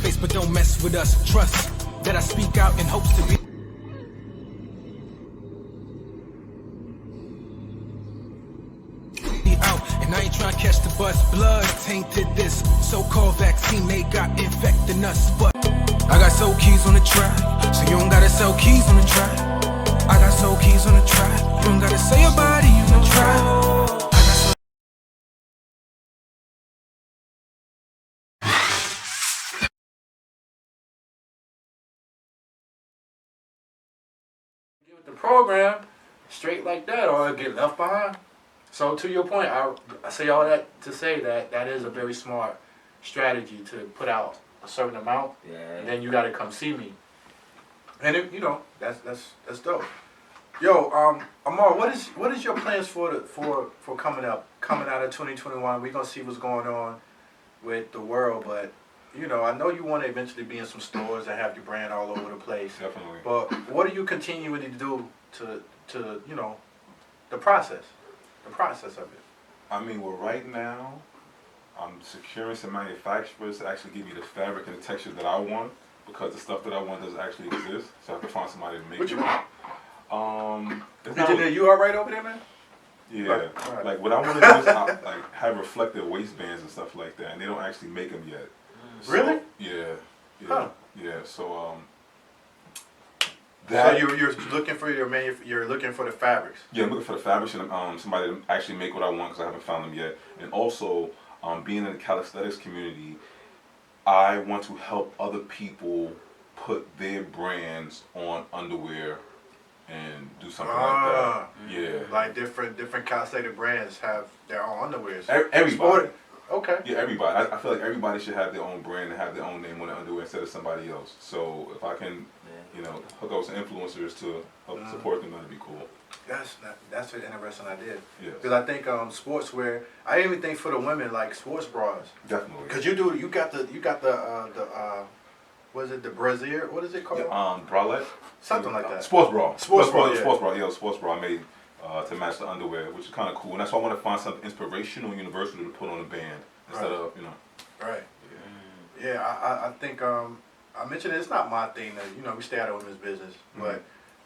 face, but don't mess with us. Trust that I speak out in hopes to be out. And I ain't trying to catch the bus. Blood tainted this so-called vaccine. They got infecting us, but I got soul keys on the track, so you don't gotta sell keys on the track. I got soul keys on the track, you don't gotta sell your body on the track. The program straight like that, or get left behind. So to your point, I say all that to say that that is a very smart strategy to put out a certain amount, and then you got to come see me. And it, you know, that's dope. Yo, Amar, what is your plans for coming out of 2021? We're gonna see what's going on with the world, but you know, I know you want to eventually be in some stores and have your brand all over the place. Definitely. But what are you continuing to do to you know, the process of it? I mean, well, right now, I'm securing some manufacturers to actually give you the fabric and the texture that I want, because the stuff that I want doesn't actually exist. So I have to find somebody to make it. What you want? Engineer, you all right over there, man? Yeah, right. Like what I want to do is like have reflective waistbands and stuff like that, and they don't actually make them yet. So, really? Yeah. Huh. Yeah. So so you're looking for you're looking for the fabrics. Yeah, I'm looking for the fabrics and somebody to actually make what I want, because I haven't found them yet. And also, being in the calisthenics community, I want to help other people put their brands on underwear and do something like that. Yeah. Like different calisthenic brands have their own underwears. Everybody. Okay. Yeah, everybody. I feel like everybody should have their own brand and have their own name on the underwear instead of somebody else. So if I can, you know, hook up with some influencers to help support them, that'd be cool. That's an interesting idea. Yes. Because I think sportswear. I even think for the women, like sports bras. Definitely. Because you got the what is it, the brassiere? What is it called? Bralette. Something like that. Sports bra. Sports bra. Yeah, sports bra I made to match the underwear, which is kind of cool. And that's why I want to find something inspirational and universal to put on a band instead of, you know. Right. Yeah, I think I mentioned it's not my thing. You know, we stay out of women's business, but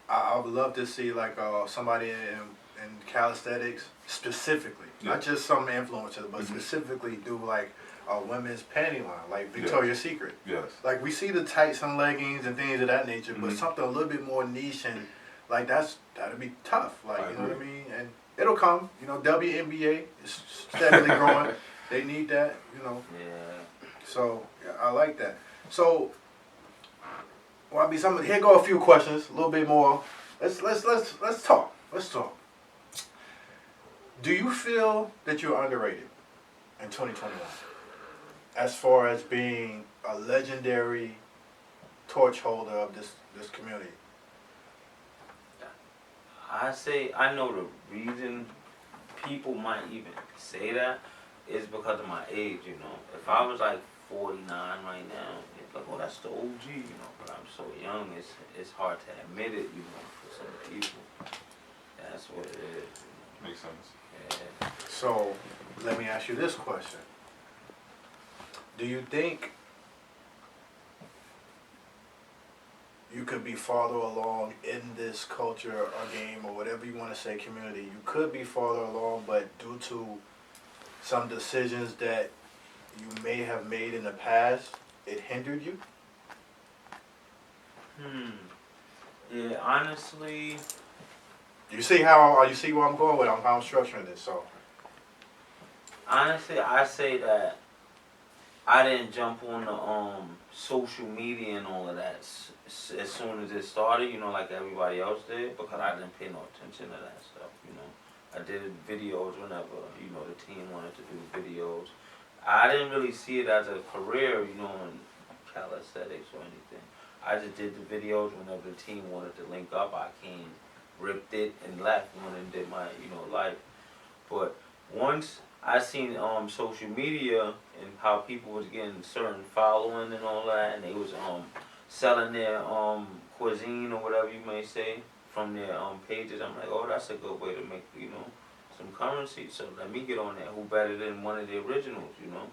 I would love to see like somebody in calisthenics specifically, not just some influencer, but specifically do like a women's panty line, like Victoria's Secret. Yes. Like we see the tights and leggings and things of that nature, but something a little bit more niche and like that'd be tough. Like you know what I mean? And it'll come. You know, WNBA is steadily growing. They need that. You know. Yeah. So yeah, I like that. So. Well, I mean, here go a few questions, a little bit more. Let's talk. Let's talk. Do you feel that you're underrated in 2021, as far as being a legendary torch holder of this community? I say I know the reason people might even say that is because of my age. You know, if I was like 49 right now, it's like, oh, that's the OG, you know. But I'm so young, it's hard to admit it, you know, for some people. That's what it is. You know. Makes sense. Yeah. So, let me ask you this question. Do you think you could be farther along in this culture or game or whatever you want to say, community? You could be farther along, but due to some decisions that you may have made in the past, it hindered you? Yeah, honestly. You see where I'm going with how I'm structuring this, so. Honestly, I say that I didn't jump on the social media and all of that as soon as it started, you know, like everybody else did, because I didn't pay no attention to that stuff, you know. I did videos whenever, you know, the team wanted to do videos. I didn't really see it as a career, you know, in calisthenics or anything. I just did the videos whenever the team wanted to link up. I came, ripped it, and left and did my, you know, life. But once I seen social media and how people was getting certain following and all that, and they was selling their cuisine or whatever you may say from their pages, I'm like, oh, that's a good way to make, you know, some currency. So let me get on there. Who better than one of the originals, you know?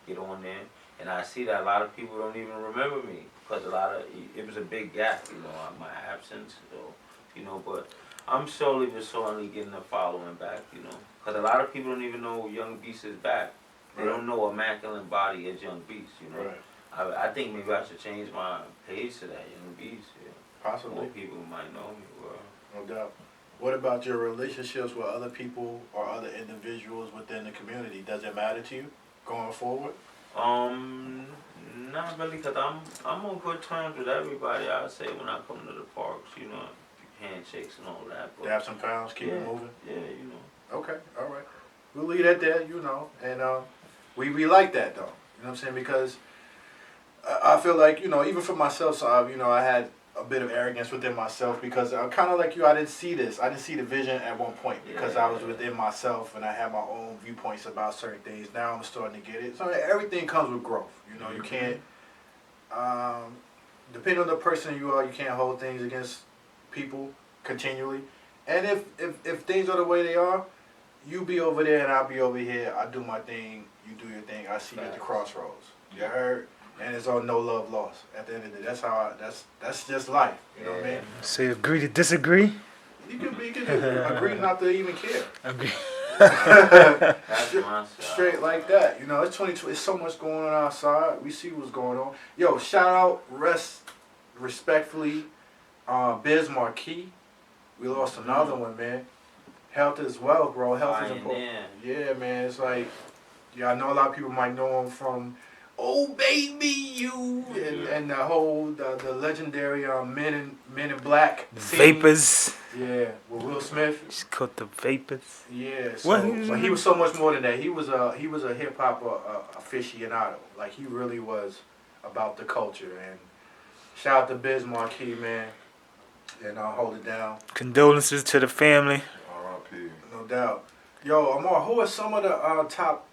Get on there. And I see that a lot of people don't even remember me because it was a big gap, my absence, but I'm slowly but surely getting a following back, because a lot of people don't even know Young Beast is back. They don't know Immaculate Body as Young Beast, Right. I think maybe I should change my page to that Young Beast. Possibly. More people might know me. Well. No doubt. What about your relationships with other people or other individuals within the community? Does it matter to you going forward? Not really, cause I'm on good terms with everybody. I say when I come to the parks, handshakes and all that. But Dab some pounds, keep it moving. Yeah, Okay, all right. We'll leave that there, and we like that though. You know what I'm saying? Because I feel like even for myself, so I had a bit of arrogance within myself because I'm kind of like you. I didn't see this. I didn't see the vision at one point because I was within myself and I had my own viewpoints about certain things. Now I'm starting to get it. So everything comes with growth. You can't. Depending on the person you are, you can't hold things against people continually. And if things are the way they are, you be over there and I'll be over here. I do my thing. You do your thing. I see you at the crossroads. You heard? And it's all no love lost. At the end of the day, that's just life. You know what I mean? So agree to disagree? You can agree not to even care. Agree. That's my style. Straight like that. It's 2020. It's so much going on outside. We see what's going on. Yo, shout out, respectfully, Biz Marquis. We lost another one, man. Health is wealth, bro. Health is important. Yeah, man. It's like, I know a lot of people might know him from Oh Baby You and the whole the legendary Men in Black scene. Vapors. Yeah, with Will Smith. It's called the Vapors. Yeah, but he was so much more than that. He was a hip hop aficionado. Like he really was about the culture. And shout out to Biz Marquis, man. And I'll hold it down. Condolences to the family. R.I.P. No doubt. Yo, Amar, who are some of the top?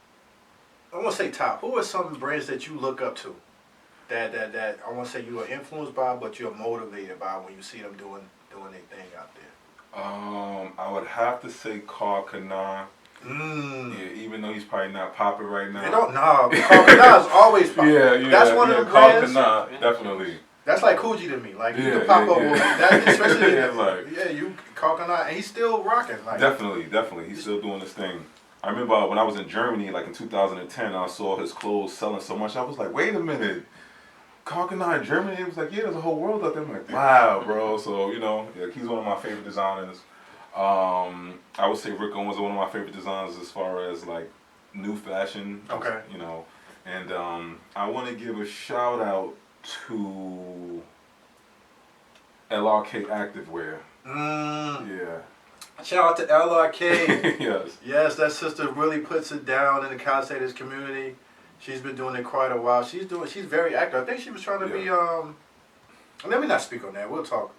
I want to say top. Who are some brands that you look up to? That I want to say you are influenced by, but you're motivated by when you see them doing their thing out there. I would have to say Karl Kani. Yeah, even though he's probably not popping right now. They don't know. Karl Kani is always popping. Yeah. That's one of the Karl brands. Kani, definitely. That's like Coogee to me. Like you can pop up with that, especially you Karl Kani, and he's still rocking. Like definitely, he's still doing his thing. I remember when I was in Germany, like in 2010, I saw his clothes selling so much. I was like, wait a minute, Karl Kani in Germany? It was like, yeah, there's a whole world out there. I'm like, wow, bro. So he's one of my favorite designers. I would say Rick Owens is one of my favorite designers as far as like new fashion. Okay. And I want to give a shout out to LRK Activewear. Yeah. Shout out to LRK. Yes. Yes, that sister really puts it down in the Calisthenics community. She's been doing it quite a while. She's very active. I think she was trying to be let me not speak on that. We'll talk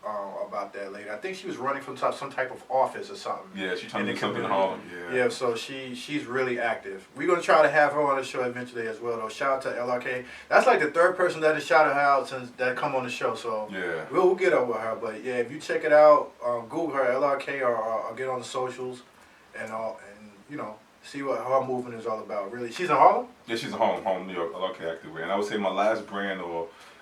about that later. I think she was running from some type of office or something. Yeah, she's trying to do something in Harlem. Yeah, so she's really active. We're gonna try to have her on the show eventually as well though. Shout out to LRK. That's like the third person that has shouted her out since that come on the show. So yeah, we'll get up with her. But yeah, if you check it out, Google her LRK or get on the socials and see what her movement is all about. Really, she's in Harlem. Yeah, she's in Harlem, New York. LRK Activewear, and I would say my last brand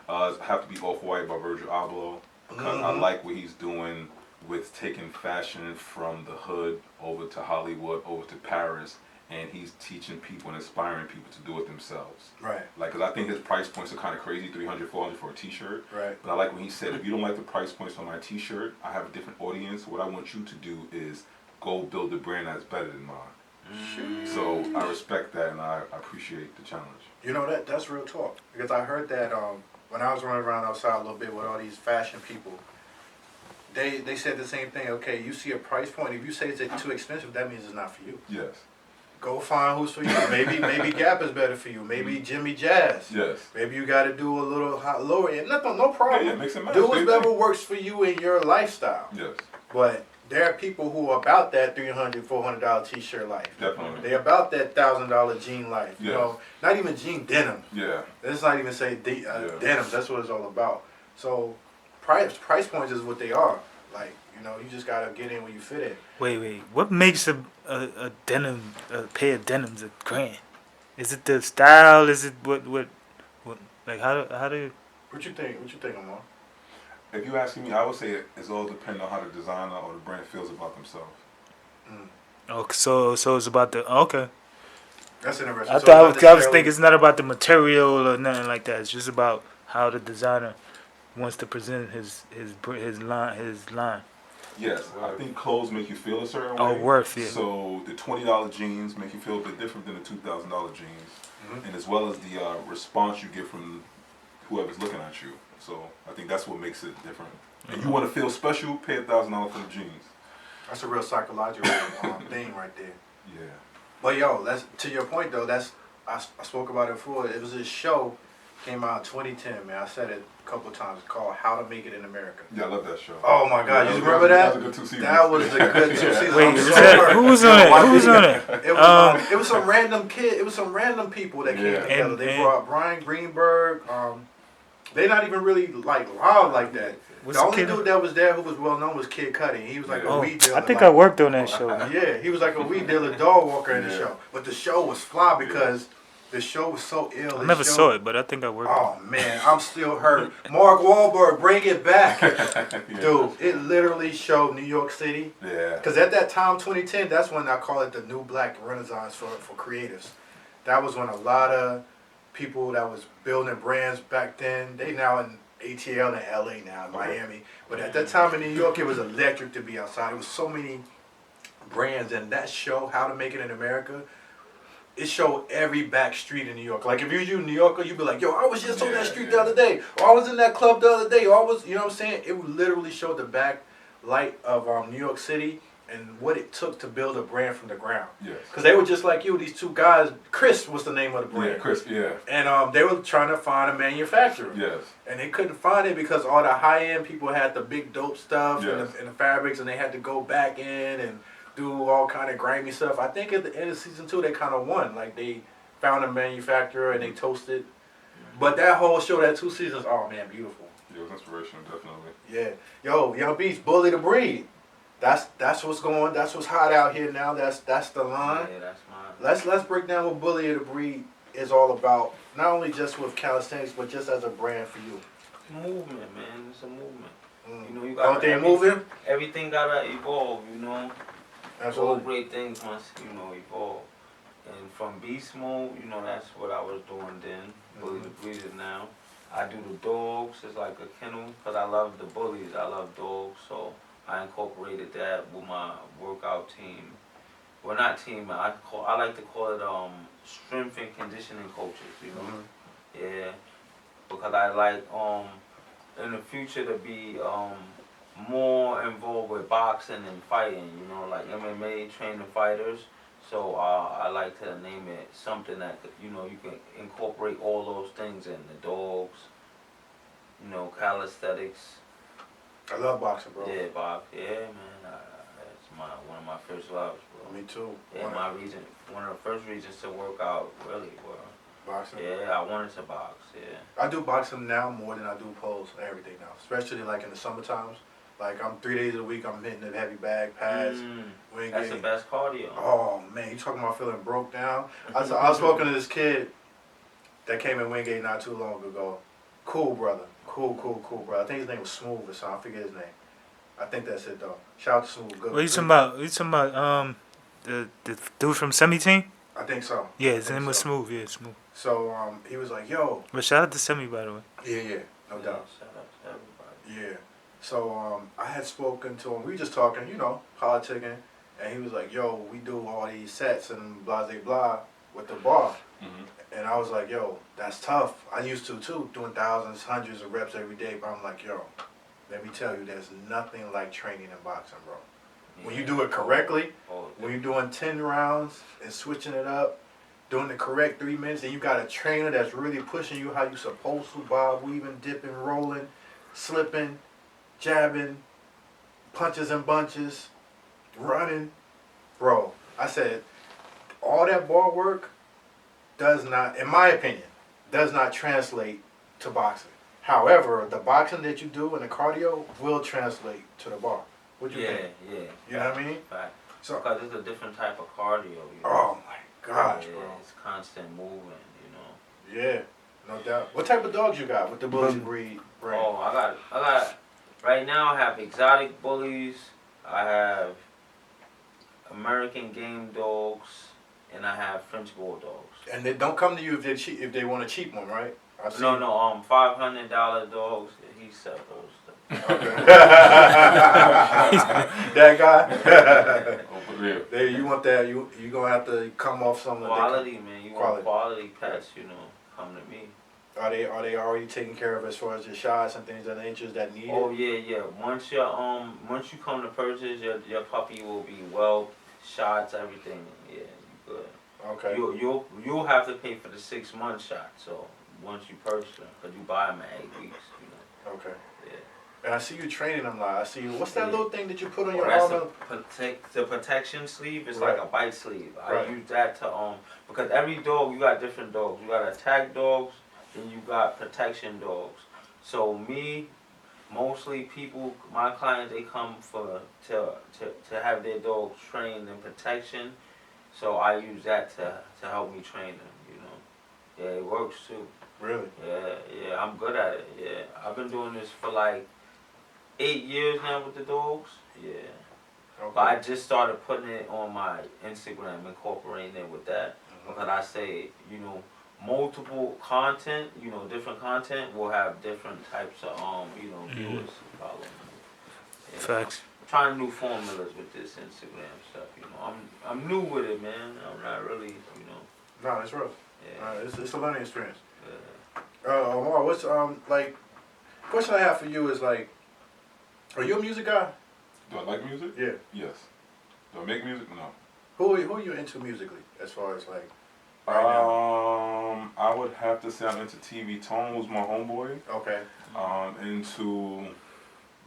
have to be Off-White by Virgil Abloh, because I like what he's doing with taking fashion from the hood over to Hollywood, over to Paris, and he's teaching people and inspiring people to do it themselves. Right. Like, because I think his price points are kind of crazy, $300, $400 for a t-shirt. Right. But I like when he said, if you don't like the price points on my t-shirt, I have a different audience. What I want you to do is go build a brand that's better than mine. So I respect that, and I appreciate the challenge. That's real talk, because I heard that when I was running around outside a little bit with all these fashion people, they said the same thing. Okay, you see a price point. If you say it's too expensive, that means it's not for you. Yes. Go find who's for you. Maybe Gap is better for you. Maybe Jimmy Jazz. Yes. Maybe you got to do a little lower end. No problem. Yeah, mix and match. Do whatever works for you in your lifestyle. Yes. But there are people who are about that $300, $400 t-shirt life. Definitely. They're about that $1,000 jean life. Yes. Not even jean denim. Yeah. Let's not even say denim. That's what it's all about. So price points is what they are. Like, you just gotta get in where you fit in. Wait. What makes a pair of denims $1,000? Is it the style? Is it what? Like how do What you think? What you think, Amar? If you asking me, I would say it's all depending on how the designer or the brand feels about themselves. oh so it's about the okay. That's interesting. I So thought it's not I was necessarily- thinking it's not about the material or nothing like that. It's just about how the designer wants to present his line. Yes, I think clothes make you feel a certain Oh, way. worth, yeah. So the $20 jeans make you feel a bit different than the $2,000 jeans, and as well as the response you get from whoever's looking at you. So I think that's what makes it different. And you want to feel special, pay $1,000 for the jeans. That's a real psychological thing right there. Yeah. But yo, that's to your point though. I spoke about it before. It was this show came out in 2010. Man, I said it a couple of times. It's called How to Make It in America. Yeah, I love that show. Oh my God, Yeah, you remember that? That was a good 2 seasons. That was the good 2 seasons. Wait, I'm was so that, hurt. who was on it? Who was on it? It was some random kid. It was some random people that came Yeah. together. They And- brought Brian Greenberg. They not even really like loud like that. What's The the only kid? dude that was there who was well known was Kid Cudi. He was like a Oh, weed dealer. I think like, I worked on that show. Yeah, he was like a weed dealer, dog walker in the Yeah. show. But the show was fly because the show was so ill. I never saw it, but I think I worked. Oh man, I'm still hurt. Mark Wahlberg, bring it back, Yeah. dude. It literally showed New York City. Yeah. Because at that time, 2010, that's when I call it the new black renaissance for creatives. That was when a lot of people that was building brands back then, they now in ATL in LA now, in Miami. But at that time in New York, it was electric to be outside. It was so many brands, and that show, How to Make It in America, it showed every back street in New York. Like if you New Yorker, you'd be like, yo, I was just on that street the other day, or I was in that club the other day, or I was, you know what I'm saying? It literally showed the back light of New York City and what it took to build a brand from the ground. Yes. Because they were just like you, these two guys. Chris was the name of the brand. Yeah, Chris. Yeah. And they were trying to find a manufacturer. Yes. And they couldn't find it because all the high-end people had the big dope stuff Yes. and the fabrics, and they had to go back in and do all kind of grimy stuff. I think at the end of season 2, they kind of won. Like, they found a manufacturer and they toasted. But that whole show, that 2 seasons, oh, man, beautiful. Yeah, it was inspirational, definitely. Yeah. Yo, Young Beast, Bully the Breed. That's what's going. That's what's hot out here now. That's the line. Yeah, that's mine. Let's break down what Bully the Breed is all about. Not only just with calisthenics, but just as a brand for you. Movement, man. It's a movement. You know, you Don't got they moving? everything gotta evolve. You know, all Absolutely. great things must evolve. And from beast mode, that's what I was doing then. Bully the Breed is now. I do the dogs. It's like a kennel because I love the bullies. I love dogs, so I incorporated that with my workout team. Well, not team. I like to call it strength and conditioning coaches. You know, yeah, because I like in the future to be more involved with boxing and fighting. You know, like MMA training fighters. So I like to name it something that you can incorporate all those things in the dogs. Calisthenics. I love boxing, bro. Yeah, box. Yeah, man. That's one of my first loves, bro. Me too. Yeah, one of the first reasons to work out, really, bro. Boxing. Yeah, I wanted to box. Yeah. I do boxing now more than I do poles and everything now. Especially like in the summer times. Like I'm 3 days a week. I'm hitting the heavy bag pads. Wingate. That's the best cardio. Oh man, you talking about feeling broke down? I was talking to this kid that came in Wingate not too long ago. Cool brother. Cool brother. I think his name was Smooth or something. I forget his name. I think that's it though. Shout out to Smooth. Good. What you talking about? You talking about the dude from Semi Team? I think so. Yeah, his name was Smooth. Yeah, Smooth. So he was like, yo. But shout out to Semi, by the way. Yeah, no doubt. Shout out to everybody. Yeah. So I had spoken to him. We just talking, politicking, and he was like, "Yo, we do all these sets and blah blah blah with the bar." And I was like, "Yo, that's tough. I used to too, doing thousands, hundreds of reps every day." But I'm like, "Yo, let me tell you, there's nothing like training in boxing, bro. When you do it correctly, when you're doing 10 rounds and switching it up, doing the correct 3 minutes, and you got a trainer that's really pushing you how you supposed to, bob, weaving, dipping, rolling, slipping, jabbing, punches and bunches, running. Bro, I said, all that bar work does not, in my opinion, does not translate to boxing. However, the boxing that you do and the cardio will translate to the bar. What you think? Yeah. You know what I mean? Fact. So, Because it's a different type of cardio. oh my gosh, yeah, bro. it's constant movement, Yeah. No doubt. What type of dogs you got with the bully breed brand? Oh, I got. Right now, I have exotic bullies. I have American game dogs, and I have French bulldogs. And they don't come to you if they want a cheap one, right? No, $500 dogs. He sells those. Okay. That guy. Oh, for real. You want that? You gonna have to come off some Quality, man. You want quality pets? Come to me. Are they already taken care of as far as your shots and things of the nature that need? Oh yeah. Once you come to purchase, your puppy will be well shots, everything. Yeah, you good. Okay. You'll have to pay for the 6-month shot. So once you purchase them, because you buy them at 8 weeks. Okay. Yeah. And I see you training them live. I see you. What's that little thing that you put on your That's arm? the protection sleeve. It's Right. like a bite sleeve. Right. I use that to because every dog, you got different dogs. You got attack dogs, and you got protection dogs. So mostly people, my clients, they come to have their dogs trained in protection. So I use that to help me train them. Yeah, it works too. Really? Yeah, I'm good at it. Yeah, I've been doing this for like 8 years now with the dogs. Yeah. Okay. But I just started putting it on my Instagram, incorporating it with that. Because I say, multiple content, different content will have different types of, viewers following. Yeah. Facts. I'm trying new formulas with this Instagram stuff, I'm new with it, man. I'm not really, No, it's rough. Yeah. It's a learning experience. Yeah. Omar, what's question I have for you is like, are you a music guy? Do I like music? Yeah. Yes. Do I make music? No. Who are you into musically as far as like right now? I would have to say I'm into TV. Tone was my homeboy. Okay. Into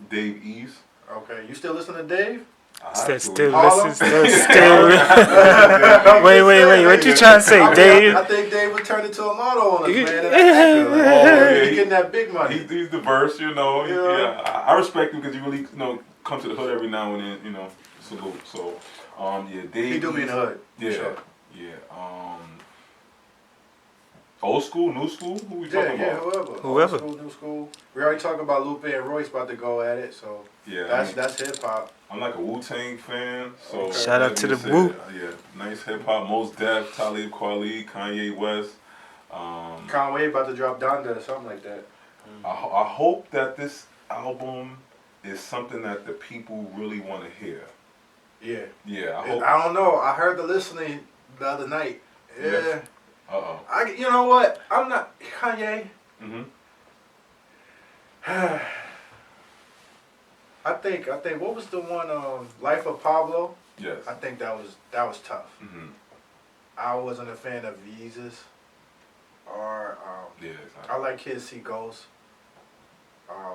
Dave East. Okay. You still listen to Dave? Still Harlem? listen. Wait. What you trying to say, Dave? I think Dave would turn into a model on us, man. He's getting that big money. He's diverse, Yeah. I respect him because he really, come to the hood every now and then, salute. So, Dave. He do me in the hood. Yeah, Sure. yeah. Old school, new school. Who we talking about? Whoever. Old school, new school. We already talked about Lupe and Royce about to go at it, so Yeah, that's hip hop. I'm like a Wu-Tang fan, so Okay. Shout out to the Wu. Yeah, nice hip hop. Mos Def, Talib Kweli, Kanye West. Conway about to drop Donda or something like that. I hope that this album is something that the people really want to hear. Yeah. Yeah, I hope. I don't know. I heard the listening the other night. Yeah. Yes. Uh-oh. You know what? I'm not Kanye. Mm-hmm. I think what was the one Life of Pablo? Yes. I think that was tough. Mm-hmm. I wasn't a fan of Yeezus or Yeah, exactly. I like Kids See Ghosts.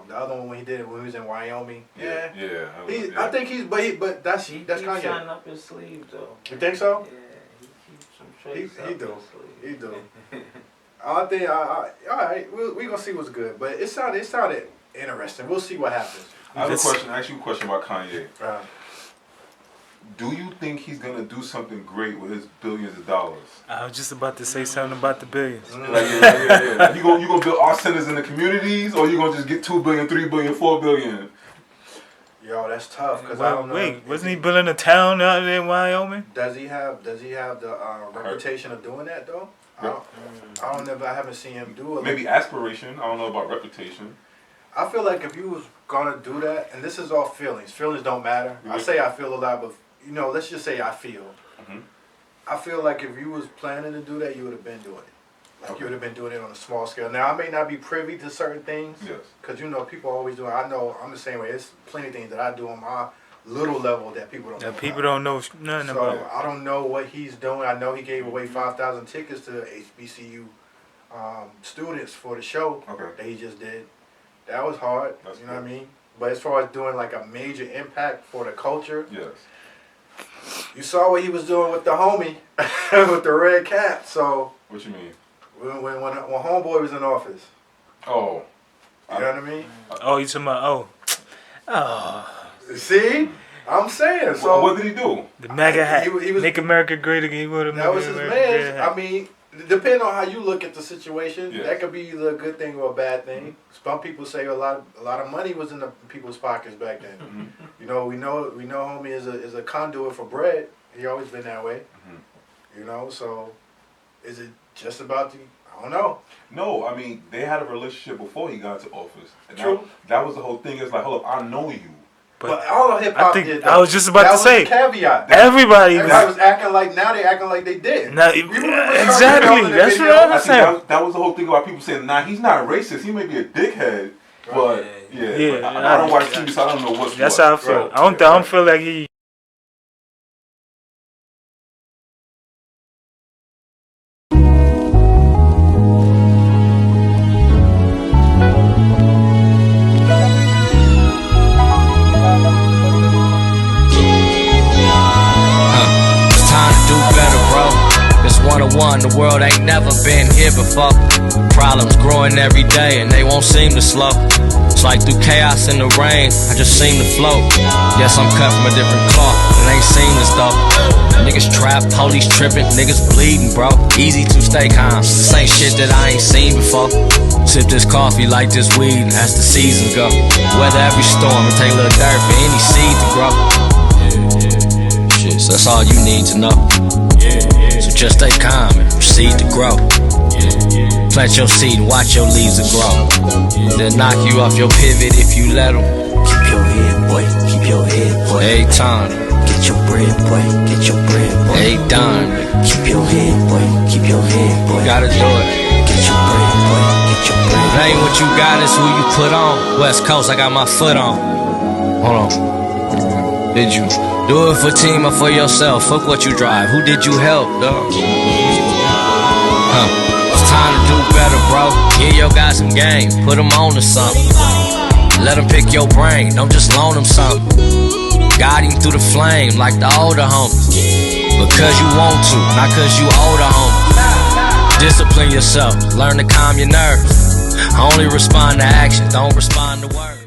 The other one when he did it when he was in Wyoming. Yeah. Yeah. I think but that's He that's keeps Kanye. shining up his sleeve though. You think so? Yeah, he keeps some tricks He up do. his sleeve. He do. I think all right. We gonna see what's good, but it sounded interesting. We'll see what happens. I have a question. Ask you a question about Kanye. Uh, Do you think he's gonna do something great with his billions of dollars? I was just about to say something about the billions. Like, yeah. You gonna build art centers in the communities, or you gonna just get 2 billion, 3 billion, 4 billion? Yo, that's tough because I don't know. Wait, wasn't he building a town out there in Wyoming? Does he have the reputation of doing that though? I haven't seen him do it. Maybe aspiration. I don't know about reputation. I feel like if you was gonna do that, and this is all feelings. Feelings don't matter. I say I feel a lot, but let's just say I feel. Mm-hmm. I feel like if you was planning to do that, you would have been doing it. Like you would have been doing it on a small scale. Now I may not be privy to certain things. Yes. Because people always do it. I know I'm the same way. There's plenty of things that I do on my little level that people don't know. People about. don't know nothing about it. I don't know what he's doing. I know he gave away 5,000 tickets to HBCU students for the show that he just did. That was hard. That's what I mean? But as far as doing like a major impact for the culture, Yes. you saw what he was doing with the homie with the red cap. So What you mean? when homeboy was in office, Oh. you know what I mean? Oh, you talking about, oh. See, I'm saying. So what did he do? The MAGA hat. He was, Make America Great Again. that was his man. I mean, depending on how you look at the situation, Yes. that could be either a good thing or a bad thing. Some people say a lot of money was in the people's pockets back then. You know, we know homie is a conduit for bread. He always been that way. You know, so is it just about the? I don't know. No, I mean, they had a relationship before he got into office. And True. That was the whole thing. It's like, hold up, I know you. But all of hip hop did. I was just about to say. That was the caveat. Everybody was acting like now they acting like they did. Now, exactly. That's what I'm saying. That was the whole thing about people saying, nah, he's not racist. He may be a dickhead, but Yeah, I don't watch TV, so I don't know what's That's what. how I feel. I don't feel like he. The world ain't never been here before. Problems growing every day and they won't seem to slow. It's like through chaos and the rain, I just seem to float. Guess I'm cut from a different cloth, it ain't seamless though. Niggas trap, police tripping, niggas bleeding, bro. Easy to stay calm, this ain't shit that I ain't seen before. Sip this coffee like this weed as the seasons go. Weather every storm, it take a little dirt for any seed to grow. Shit, so that's all you need to know. So just stay calm and proceed to grow. Plant your seed and watch your leaves to grow. They'll knock you off your pivot if you let them. Keep your head, boy. Keep your head, boy. Every time. Get your bread, boy. Get your bread, boy. Every dime. Keep your head, boy. Keep your head, boy. Gotta do it. Get your bread, boy. Get your bread. It ain't what you got, it's who you put on. West Coast, I got my foot on. Hold on. Did you do it for team or for yourself? Fuck what you drive. Who did you help, dog? It's time to do better, bro. Give your guys some game. Put them on to something. Let them pick your brain. Don't just loan them something. Guide him through the flame like the older homies. Because you want to, not cause you older homies. Discipline yourself. Learn to calm your nerves. Only respond to action. Don't respond to words.